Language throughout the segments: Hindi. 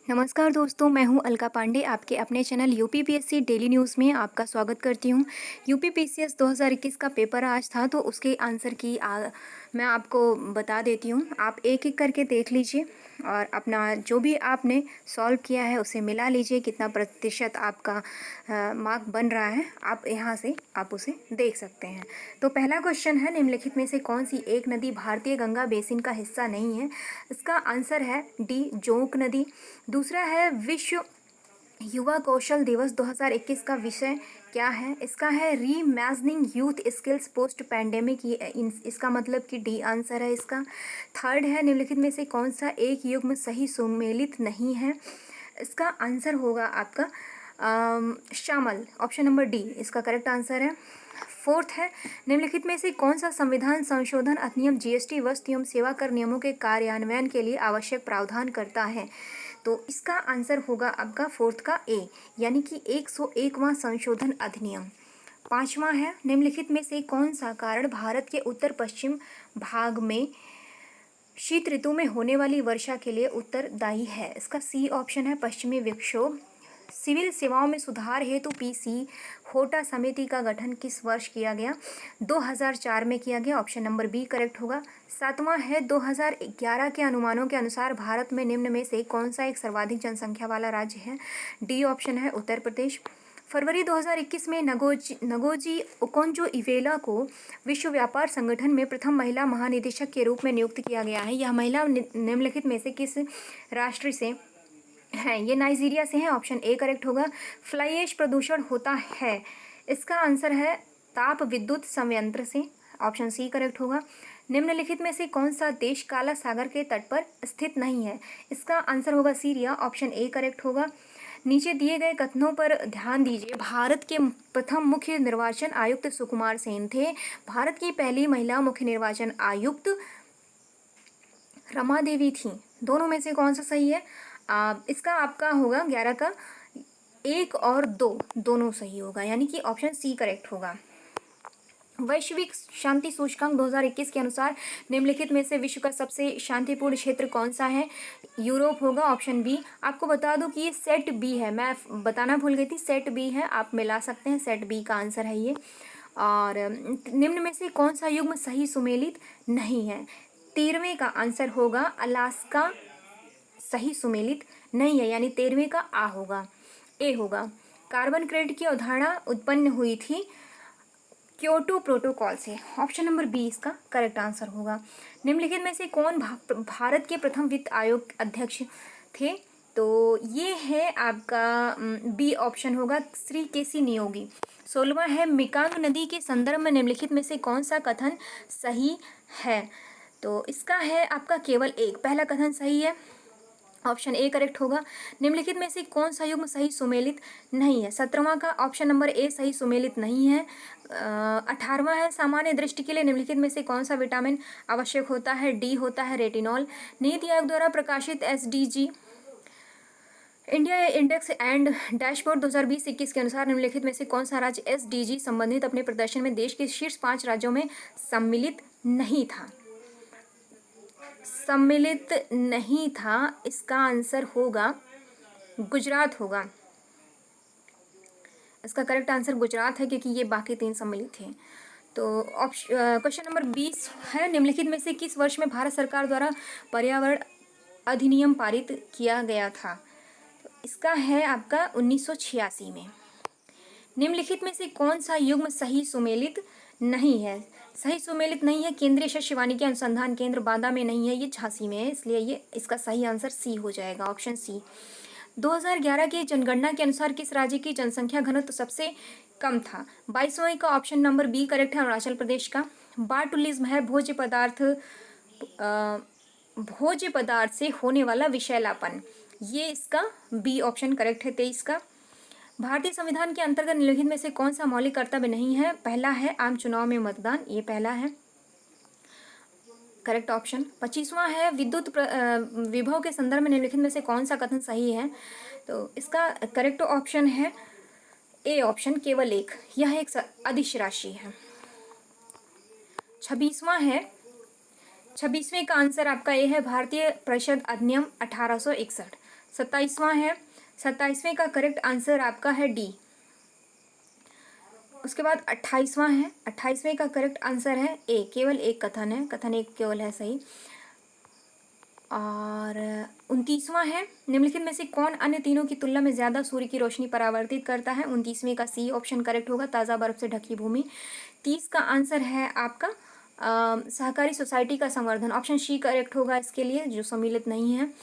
नमस्कार दोस्तों, मैं हूं अलका पांडे। आपके अपने चैनल यूपीपीएससी डेली न्यूज़ में आपका स्वागत करती हूं। यूपीपीसीएस 2021 का पेपर आज था, तो उसके आंसर की मैं आपको बता देती हूं। आप एक एक करके देख लीजिए और अपना जो भी आपने सॉल्व किया है उसे मिला लीजिए, कितना प्रतिशत आपका मार्क बन रहा है आप यहाँ से आप उसे देख सकते हैं। तो पहला क्वेश्चन है, निम्नलिखित में से कौन सी एक नदी भारतीय गंगा बेसिन का हिस्सा नहीं है? इसका आंसर है डी, जोंक नदी। दूसरा है, विश्व युवा कौशल दिवस 2021 का विषय क्या है? इसका है reimagining youth skills post pandemic. ये इसका मतलब कि डी आंसर है इसका। थर्ड है, निम्नलिखित में से कौन सा एक युग्म सही सुमेलित नहीं है? इसका आंसर होगा आपका शामल, ऑप्शन नंबर डी इसका करेक्ट आंसर है। फोर्थ है, निम्नलिखित में से कौन सा संविधान संशोधन अधिनियम जीएसटी वस्तु एवं सेवा कर नियमों के कार्यान्वयन के लिए आवश्यक प्रावधान करता है? तो इसका आंसर होगा आपका फोर्थ का ए, यानी कि 101वां संशोधन अधिनियम। पांचवा है, निम्नलिखित में से कौन सा कारण भारत के उत्तर पश्चिम भाग में शीत ऋतु में होने वाली वर्षा के लिए उत्तरदायी है? इसका सी ऑप्शन है, पश्चिमी विक्षोभ। सिविल सेवाओं में सुधार हेतु पीसी होटा समिति का गठन किस वर्ष किया गया? 2004 में किया गया, ऑप्शन नंबर बी करेक्ट होगा। सातवां है, 2011 के अनुमानों के अनुसार भारत में निम्न में से कौन सा एक सर्वाधिक जनसंख्या वाला राज्य है? डी ऑप्शन है, उत्तर प्रदेश। फरवरी 2021 में नगोजी ओकोंजो-इवेला को विश्व व्यापार संगठन में प्रथम महिला महानिदेशक के रूप में नियुक्त किया गया है। यह महिला निम्नलिखित में से किस राष्ट्र से हैं? ये नाइजीरिया से हैं, ऑप्शन ए करेक्ट होगा। फ्लाई ऐश प्रदूषण होता है, इसका आंसर है ताप विद्युत संयंत्र से, ऑप्शन सी करेक्ट होगा। निम्नलिखित में से कौन सा देश काला सागर के तट पर स्थित नहीं है? इसका आंसर होगा सीरिया, ऑप्शन ए करेक्ट होगा। नीचे दिए गए कथनों पर ध्यान दीजिए। भारत के प्रथम मुख्य निर्वाचन आयुक्त सुकुमार सेन थे। भारत की पहली महिला मुख्य निर्वाचन आयुक्त रमा देवी थी। दोनों में से कौन सा सही है? इसका आपका होगा 11 का 1 और 2 दोनों सही होगा, यानी कि ऑप्शन सी करेक्ट होगा। वैश्विक शांति सूचकांक 2021 के अनुसार निम्नलिखित में से विश्व का सबसे शांतिपूर्ण क्षेत्र कौन सा है? यूरोप होगा, ऑप्शन बी। आपको बता दूं कि ये सेट बी है, मैं बताना भूल गई थी, सेट बी है, आप मिला सकते हैं, सेट बी का आंसर है ये। और निम्न में से कौन सा युग्म सही सुमेलित नहीं है? 13वें का आंसर होगा अलास्का सही सुमेलित नहीं है, यानी 13वें का आ होगा, ए होगा। कार्बन क्रेडिट की अवधारणा उत्पन्न हुई थी क्योटो प्रोटोकॉल से, ऑप्शन नंबर बी इसका करेक्ट आंसर होगा। निम्नलिखित में से कौन भारत के प्रथम वित्त आयोग अध्यक्ष थे? तो ये है आपका बी ऑप्शन होगा, श्री केसी नियोगी। 16वां है, मेकंग नदी के संदर्भ में निम्नलिखित में से कौन सा कथन सही है? तो इसका है आपका केवल एक, पहला कथन सही है, ऑप्शन ए करेक्ट होगा। निम्नलिखित में से कौन सा युग्म सही सुमेलित नहीं है? 17वां का ऑप्शन नंबर ए सही सुमेलित नहीं है। 18वां है, सामान्य दृष्टि के लिए निम्नलिखित में से कौन सा विटामिन आवश्यक होता है? डी होता है रेटिनॉल। नीति आयोग द्वारा प्रकाशित SDG India index and dashboard 2020-21 के अनुसार निम्नलिखित में से कौन सा राज्य एसडीजी संबंधित अपने प्रदर्शन में देश के शीर्ष 5 राज्यों में सम्मिलित नहीं था? सम्मिलित नहीं था, इसका आंसर होगा गुजरात होगा। इसका करेक्ट आंसर गुजरात है, क्योंकि ये बाकी 3 सम्मिलित थे। तो क्वेश्चन नंबर 20 है, निम्नलिखित में से किस वर्ष में भारत सरकार द्वारा पर्यावरण अधिनियम पारित किया गया था? तो इसका है आपका 1986 में। निम्नलिखित में से कौन सा युग्म सही सुमेलित नहीं है? सही सुमेलित नहीं है, केंद्रीय शस्य वानिकी अनुसंधान केंद्र बांदा में नहीं है, ये झांसी में है, इसलिए ये इसका सही आंसर सी हो जाएगा, ऑप्शन सी। 2011 की जनगणना के अनुसार किस राज्य की जनसंख्या घनत्व सबसे कम था? 22वें का ऑप्शन नंबर बी करेक्ट है, अरुणाचल प्रदेश का। बार्टुलिज्म है भोज्य पदार्थ से होने वाला विषैलापन, ये इसका बी ऑप्शन करेक्ट है, 23 का। भारतीय संविधान के अंतर्गत निम्नलिखित में से कौन सा मौलिक कर्तव्य नहीं है? पहला है आम चुनाव में मतदान, ये पहला है, करेक्ट ऑप्शन। 25वां है, विद्युत विभव के संदर्भ में निम्नलिखित में से कौन सा कथन सही है? तो इसका करेक्ट ऑप्शन है ए ऑप्शन, केवल एक, यह एक अदिश राशि है। 26वां है, 26वें का आंसर आपका ए है, भारतीय परिषद अधिनियम 1861। 27वां है, 27वें का करेक्ट आंसर आपका है डी। उसके बाद 28वां है, 28वें का करेक्ट आंसर है ए, केवल एक कथन है, कथन एक केवल है सही। और 29वां है, निम्नलिखित में से कौन अन्य तीनों की तुलना में ज़्यादा सूर्य की रोशनी परावर्तित करता है? 29वें का सी ऑप्शन करेक्ट होगा, ताज़ा बर्फ से ढकी भूमि। 30 का आंसर है आपका सहकारी सोसाइटी का संवर्धन, ऑप्शन सी करेक्ट होगा इसके लिए, जो सम्मिलित नहीं है।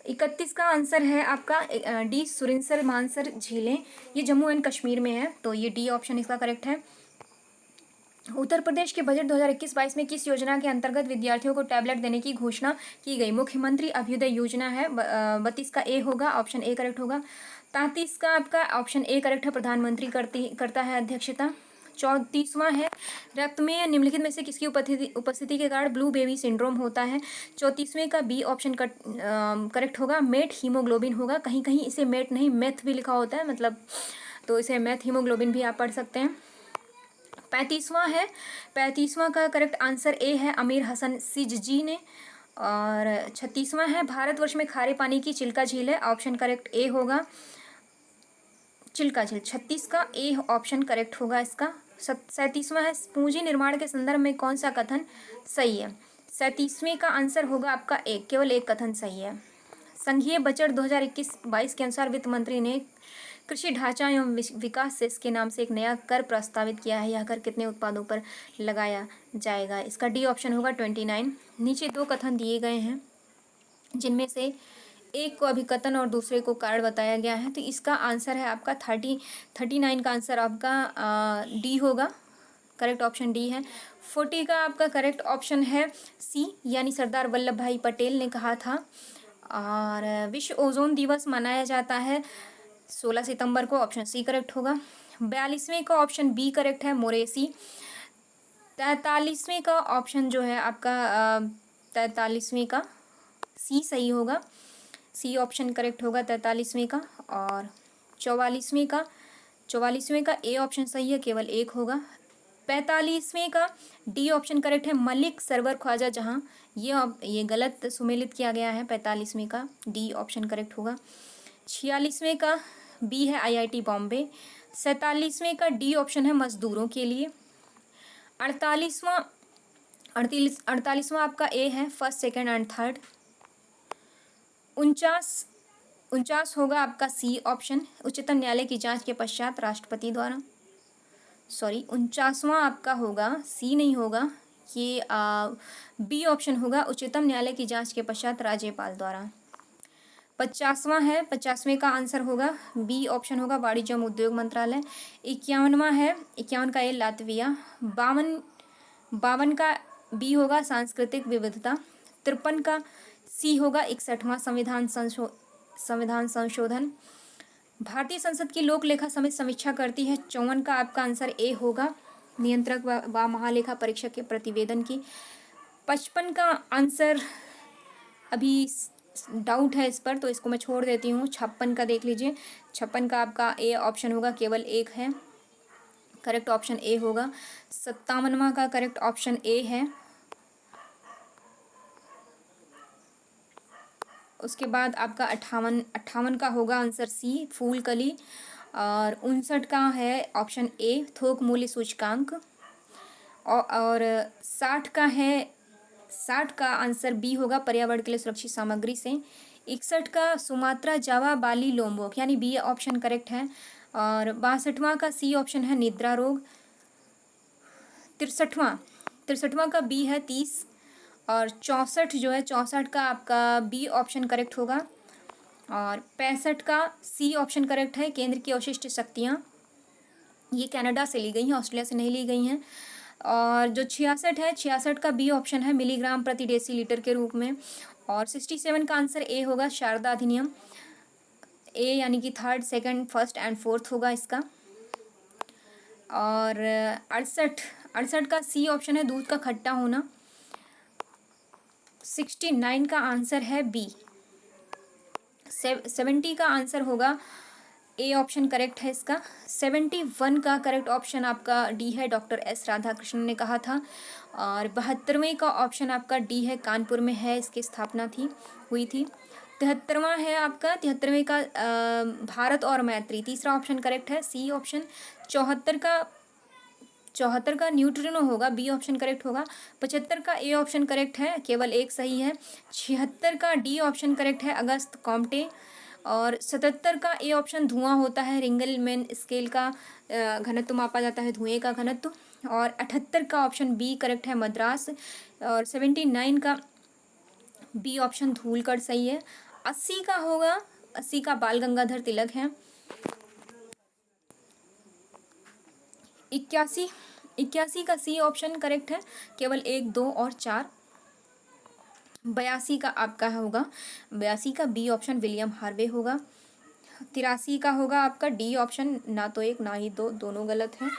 31 का आंसर है आपका डी, सुरिनसर मानसर झीलें, ये जम्मू एंड कश्मीर में है, तो ये डी ऑप्शन इसका करेक्ट है। उत्तर प्रदेश के बजट 2021-22 में किस योजना के अंतर्गत विद्यार्थियों को टैबलेट देने की घोषणा की गई? मुख्यमंत्री अभ्युदय योजना है। 32 का ए होगा, ऑप्शन ए करेक्ट होगा। 33 का आपका ऑप्शन ए करेक्ट है, प्रधानमंत्री करता है अध्यक्षता। 34वां है, रक्त में निम्नलिखित में से किसकी उपस्थिति के कारण ब्लू बेबी सिंड्रोम होता है? 34वें का बी ऑप्शन करेक्ट होगा, मेट हीमोग्लोबिन होगा। कहीं कहीं इसे मेट नहीं मेथ भी लिखा होता है, मतलब तो इसे मेथ हीमोग्लोबिन भी आप पढ़ सकते हैं। 35वां है, 35वां का करेक्ट आंसर ए है, अमीर हसन सिजजी ने। और 36वां है, भारतवर्ष में खारे पानी की चिल्का झील है, ऑप्शन करेक्ट ए होगा, चिल्का झील। 36 का ए ऑप्शन करेक्ट होगा इसका। 37वां है, पूंजी निर्माण के संदर्भ में कौन सा कथन सही है? 37वें का आंसर होगा आपका ए, केवल एक कथन सही है। संघीय बजट 2021-22 के अनुसार वित्त मंत्री ने कृषि ढांचा एवं विकास सेस के नाम से एक नया कर प्रस्तावित किया है। यह कर कितने उत्पादों पर लगाया जाएगा? इसका डी ऑप्शन होगा 29। नीचे दो कथन दिए गए हैं, जिनमें से एक को अभिकथन और दूसरे को कारण बताया गया है, तो इसका आंसर है आपका 39 का आंसर आपका डी होगा, करेक्ट ऑप्शन डी है। 40 का आपका करेक्ट ऑप्शन है सी, यानी सरदार वल्लभ भाई पटेल ने कहा था। और विश्व ओजोन दिवस मनाया जाता है 16 सितंबर को, ऑप्शन सी करेक्ट होगा। 42वें का ऑप्शन बी करेक्ट है, मोरेसी। 43वें का ऑप्शन जो है आपका 43वें का सी सही होगा, सी ऑप्शन करेक्ट होगा 43वें का। और 44वें का ए ऑप्शन सही है, केवल एक होगा। 45वें का डी ऑप्शन करेक्ट है, मलिक सरवर ख्वाजा जहां, ये गलत सुमेलित किया गया है, 45वें का डी ऑप्शन करेक्ट होगा। 46वें का बी है, IIT बॉम्बे। 47वें का डी ऑप्शन है, मजदूरों के लिए। 48वां आपका ए है, फर्स्ट सेकंड एंड थर्ड। 49 होगा आपका सी ऑप्शन, उच्चतम न्यायालय की जांच के पश्चात राष्ट्रपति द्वारा। 49वां आपका होगा, सी नहीं होगा, ये बी ऑप्शन होगा, उच्चतम न्यायालय की जांच के पश्चात राज्यपाल द्वारा। 50वां है, 50वें का आंसर होगा बी ऑप्शन होगा, वाणिज्य एवं उद्योग मंत्रालय। 51वां है, 51 का ए लातविया। 52 का बी होगा, सांस्कृतिक विविधता। 53 का सी होगा, 61वां संविधान संशोधन। भारतीय संसद की लोक लेखा समिति समीक्षा करती है, 54 का आपका आंसर ए होगा, नियंत्रक व महालेखा परीक्षक के प्रतिवेदन की। 55 का आंसर अभी डाउट है इस पर, तो इसको मैं छोड़ देती हूँ। 56 का देख लीजिए, 56 का आपका ए ऑप्शन होगा, केवल एक है, करेक्ट ऑप्शन ए होगा। 57वां का करेक्ट ऑप्शन ए है। उसके बाद आपका 58 का होगा आंसर सी, फूलकली। और 59 का है ऑप्शन ए, थोक मूल्य सूचकांक। और 60 का आंसर बी होगा, पर्यावरण के लिए सुरक्षित सामग्री से। 61 का सुमात्रा जावा बाली लोम्बोक, यानी बी ऑप्शन करेक्ट है। और 62वां का सी ऑप्शन है, निद्रा रोग। 63वां का बी है, 30। और 64 जो है, 64 का आपका बी ऑप्शन करेक्ट होगा। और 65 का सी ऑप्शन करेक्ट है, केंद्र की अवशिष्ट शक्तियाँ, ये कनाडा से ली गई हैं, ऑस्ट्रेलिया से नहीं ली गई हैं। और जो 66 है, 66 का बी ऑप्शन है, मिलीग्राम प्रति डेसीलीटर के रूप में। और 67 का आंसर ए होगा, शारदा अधिनियम, ए यानी कि third, second, first and fourth होगा इसका। और 68 का सी ऑप्शन है, दूध का खट्टा होना। 69 का आंसर है बी। 70 का आंसर होगा ए ऑप्शन करेक्ट है इसका। 71 का करेक्ट ऑप्शन आपका डी है, डॉक्टर एस राधाकृष्णन ने कहा था। और 72वें का ऑप्शन आपका डी है, कानपुर में है, इसकी स्थापना हुई थी। 73वां है आपका, 73वें का भारत और मैत्री, तीसरा ऑप्शन करेक्ट है, सी ऑप्शन। 74 का न्यूट्रिनो होगा, बी ऑप्शन करेक्ट होगा। 75 का ए ऑप्शन करेक्ट है, केवल एक सही है। 76 का डी ऑप्शन करेक्ट है, अगस्त कॉम्टे। और 77 का ए ऑप्शन धुआं होता है, रिंगलमैन स्केल का घनत्व मापा जाता है, धुएं का घनत्व। और 78 का ऑप्शन बी करेक्ट है, मद्रास। और 79 का बी ऑप्शन धूलकड़ सही है। 80 का होगा, 80 का बाल गंगाधर तिलक है। 81 का सी ऑप्शन करेक्ट है, केवल 1, 2 और 4। 82 का आपका होगा, 82 का बी ऑप्शन विलियम हार्वे होगा। 83 का होगा आपका डी ऑप्शन, ना तो 1 ना ही 2, दोनों गलत हैं।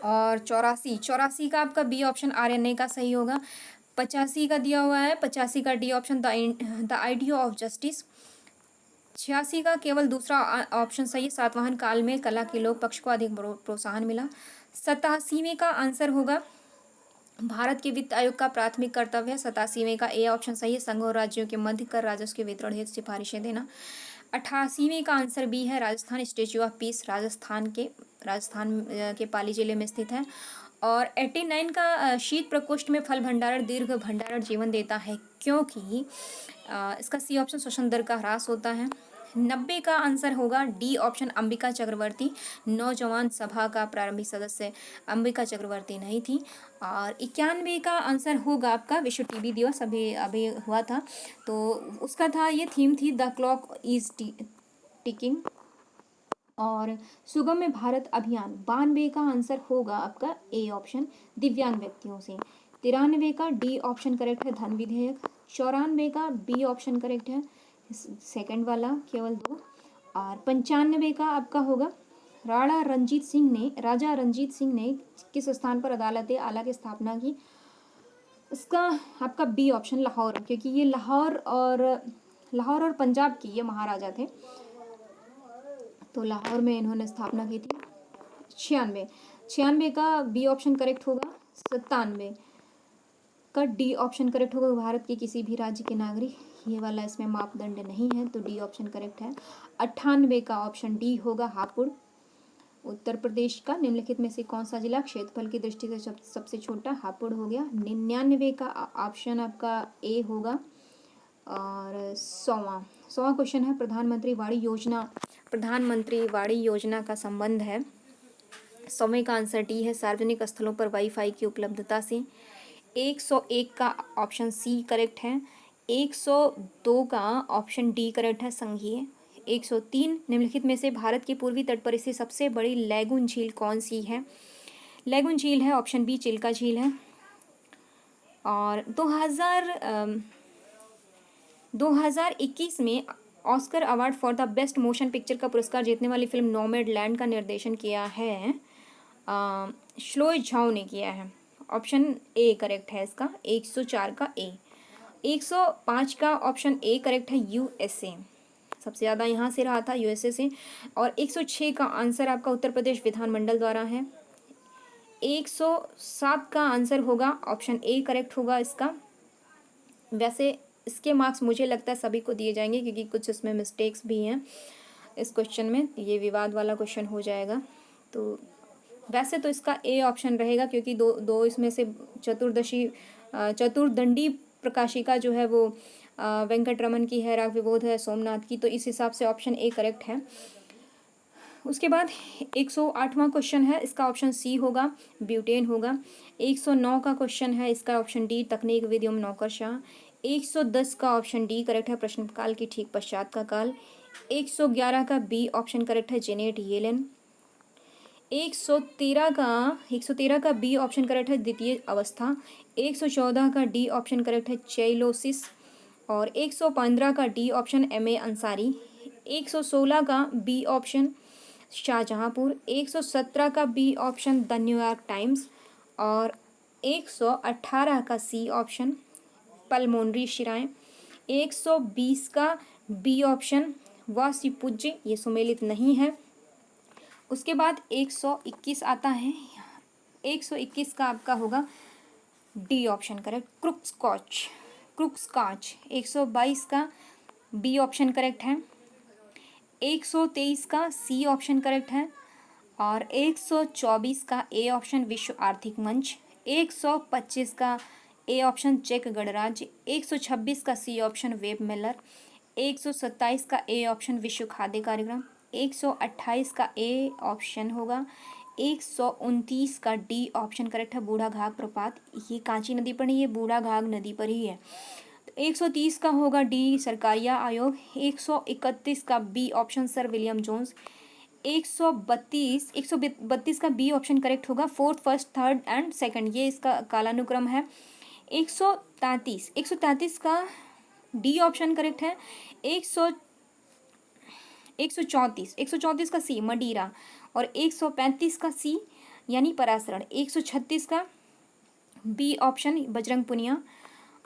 और 84 का आपका बी ऑप्शन आरएनए का सही होगा। 85 का दिया हुआ है, 85 का D option the idea of justice. 86 का केवल दूसरा ऑप्शन सही है, सातवाहन काल में कला के लोक पक्ष को अधिक प्रोत्साहन मिला। 87वें का आंसर होगा, भारत के वित्त आयोग का प्राथमिक कर्तव्य है। 87वें का ए ऑप्शन सही है, संघ और राज्यों के मध्य कर राजस्व के वितरण हेतु सिफारिशें देना। 88वें का आंसर बी है, Rajasthan statue of peace Rajasthan के पाली जिले में स्थित है। और 89 का शीत प्रकोष्ठ में फल भंडारण दीर्घ भंडारण जीवन देता है, क्योंकि इसका सी ऑप्शन श्वसन दर का ह्रास होता है। 90 का आंसर होगा डी ऑप्शन, अंबिका चक्रवर्ती, नौजवान सभा का प्रारंभिक सदस्य अंबिका चक्रवर्ती नहीं थी। और 91 का आंसर होगा आपका, विश्व टीबी दिवस अभी अभी हुआ था, तो उसका था, ये थीम थी द क्लॉक इज टिकिंग। और सुगम्य भारत अभियान, 92 का आंसर होगा आपका ए ऑप्शन, दिव्यांग व्यक्तियों से। 93 का डी ऑप्शन करेक्ट है, धन विधेयक। 94 का बी ऑप्शन करेक्ट है, सेकंड वाला, केवल 2। और 95 का आपका होगा, राजा रंजीत सिंह ने किस स्थान पर अदालत आला की स्थापना की। इसका आपका बी ऑप्शन लाहौर, क्योंकि ये लाहौर और पंजाब की ये महाराजा थे, तो लाहौर में इन्होंने स्थापना की थी। 96 का बी ऑप्शन करेक्ट होगा। 97 का डी ऑप्शन करेक्ट होगा, भारत के किसी भी राज्य के नागरिक, ये वाला इसमें मापदंड नहीं है, तो डी ऑप्शन करेक्ट है। 98 का ऑप्शन डी होगा, हापुड़, उत्तर प्रदेश का निम्नलिखित में से कौन सा जिला क्षेत्रफल की दृष्टि से सबसे छोटा, हापुड़ हो गया। 99 का ऑप्शन आपका ए होगा। और 100वां क्वेश्चन है, प्रधानमंत्री वाड़ी योजना का संबंध है। 100वें का आंसर डी है, सार्वजनिक स्थलों पर वाईफाई की उपलब्धता से। 101 का ऑप्शन सी करेक्ट है। 102 का ऑप्शन डी करेक्ट है, संघीय। 103, निम्नलिखित में से भारत के पूर्वी तट पर स्थित सबसे बड़ी लैगून झील कौन सी है। लैगून झील है ऑप्शन बी, चिल्का झील है। और 2021 में Oscar award for the best motion picture का पुरस्कार जीतने वाली फिल्म नोमैडलैंड का निर्देशन किया है श्लोय झाओ ने किया है। ऑप्शन ए करेक्ट है इसका, 104 का ए। 105 का ऑप्शन ए करेक्ट है, यूएसए, सबसे ज़्यादा यहाँ से रहा था, यूएसए से। और 106 का आंसर आपका उत्तर प्रदेश विधानमंडल द्वारा है। 107 का आंसर होगा, ऑप्शन ए करेक्ट होगा इसका। वैसे इसके मार्क्स मुझे लगता है सभी को दिए जाएंगे, क्योंकि कुछ इसमें मिस्टेक्स भी हैं इस क्वेश्चन में, ये विवाद वाला क्वेश्चन हो जाएगा। तो वैसे तो इसका ए ऑप्शन रहेगा, क्योंकि दो इसमें से चतुर्दंडी प्रकाशिका जो है वो वेंकटरमन की है, राग विबोध है सोमनाथ की, तो इस हिसाब से ऑप्शन ए करेक्ट है। उसके बाद 108वां क्वेश्चन है, इसका ऑप्शन सी होगा, ब्यूटेन होगा। 109 का क्वेश्चन है, इसका ऑप्शन डी, तकनीक विधि एवं नौकरशाह। 110 का ऑप्शन डी करेक्ट है, प्रश्नकाल की ठीक पश्चात का काल। 111 का बी ऑप्शन करेक्ट है, जेनेट येलेन। 113 का बी ऑप्शन करेक्ट है, द्वितीय अवस्था। 114 का डी ऑप्शन करेक्ट है, चेलोसिस। और 115 का डी ऑप्शन एम.ए. अंसारी। 116 का बी ऑप्शन शाहजहाँपुर। 117 का B option the New York Times. और 118 का सी ऑप्शन पल्मोनरी शिराएं। 120 का बी ऑप्शन वासिपुज्ज, ये सुमेलित नहीं है। उसके बाद 121 आता है, 121 का आपका होगा डी ऑप्शन करेक्ट, क्रुक्स कांच। 122 का बी ऑप्शन करेक्ट है। 123 का सी ऑप्शन करेक्ट है। और 124 का ए ऑप्शन विश्व आर्थिक मंच। 125 का ए ऑप्शन चेक गणराज्य। 126 का सी ऑप्शन वेब मेलर। 127 का ए ऑप्शन विश्व खाद्य कार्यक्रम। 128 का ए ऑप्शन होगा। 129 का डी ऑप्शन करेक्ट है बूढ़ा घाघ प्रपात। ये कांची नदी पर नहीं, ये बूढ़ा घाघ नदी पर ही है। 130 का होगा डी सरकारिया आयोग। 131 का B option sir William Jones. 132 का बी ऑप्शन करेक्ट होगा fourth, first, third and second, ये इसका कालानुक्रम है। 133 का डी ऑप्शन करेक्ट है। 134 का सी मडीरा। और 135 का सी यानी परासरण। 136 का बी ऑप्शन बजरंग पुनिया।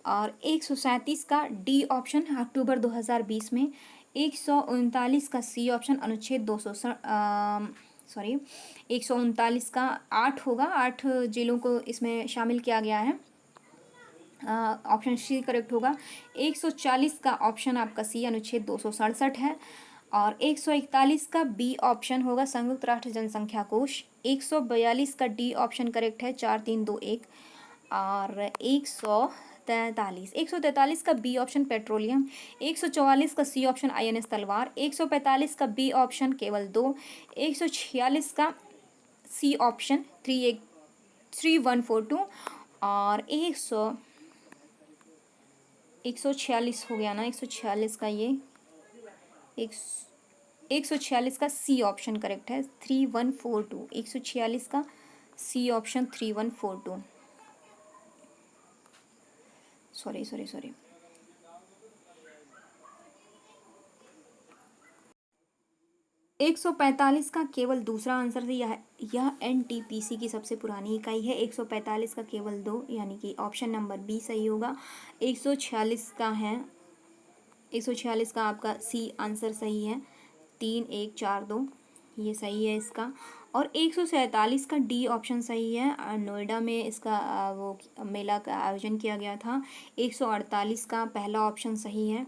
और 137 का डी ऑप्शन अक्टूबर 2020 में। 139 का सी ऑप्शन अनुच्छेद 139 का 8 होगा, 8 जिलों को इसमें शामिल किया गया है। ऑप्शन सी करेक्ट होगा। 140 का ऑप्शन आपका सी अनुच्छेद 267 है। और 141 का बी ऑप्शन होगा संयुक्त राष्ट्र जनसंख्या कोष। 142 का डी ऑप्शन करेक्ट है 4321। और 143 का बी ऑप्शन पेट्रोलियम। 144 का सी ऑप्शन INS तलवार। 145 का बी ऑप्शन केवल 2। 146 का सी ऑप्शन 3142। और 146 हो गया ना, 146 का ये 146 का सी ऑप्शन करेक्ट है 3142। 146 का सी ऑप्शन 3142। सॉरी 145 का केवल दूसरा आंसर है। यह NTPC की सबसे पुरानी इकाई है। 145 का केवल 2 यानी कि ऑप्शन नंबर बी सही होगा। 146 का है, 146 का आपका सी आंसर सही है 3142, ये सही है इसका। और 147 का डी ऑप्शन सही है, नोएडा में इसका वो मेला का आयोजन किया गया था। 148 का पहला ऑप्शन सही है।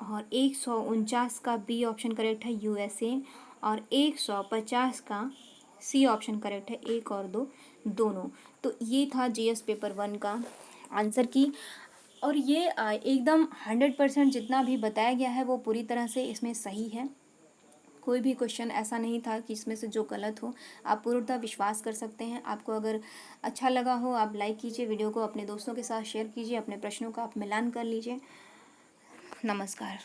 और 149 का बी ऑप्शन करेक्ट है USA। और 150 का सी ऑप्शन करेक्ट है 1 और 2 दोनों। तो ये था GS पेपर 1 का आंसर की। और ये एकदम 100% जितना भी बताया गया है वो पूरी तरह से इसमें सही है। कोई भी क्वेश्चन ऐसा नहीं था कि इसमें से जो गलत हो। आप पूर्णतः विश्वास कर सकते हैं। आपको अगर अच्छा लगा हो आप लाइक कीजिए, वीडियो को अपने दोस्तों के साथ शेयर कीजिए, अपने प्रश्नों का आप मिलान कर लीजिए। नमस्कार।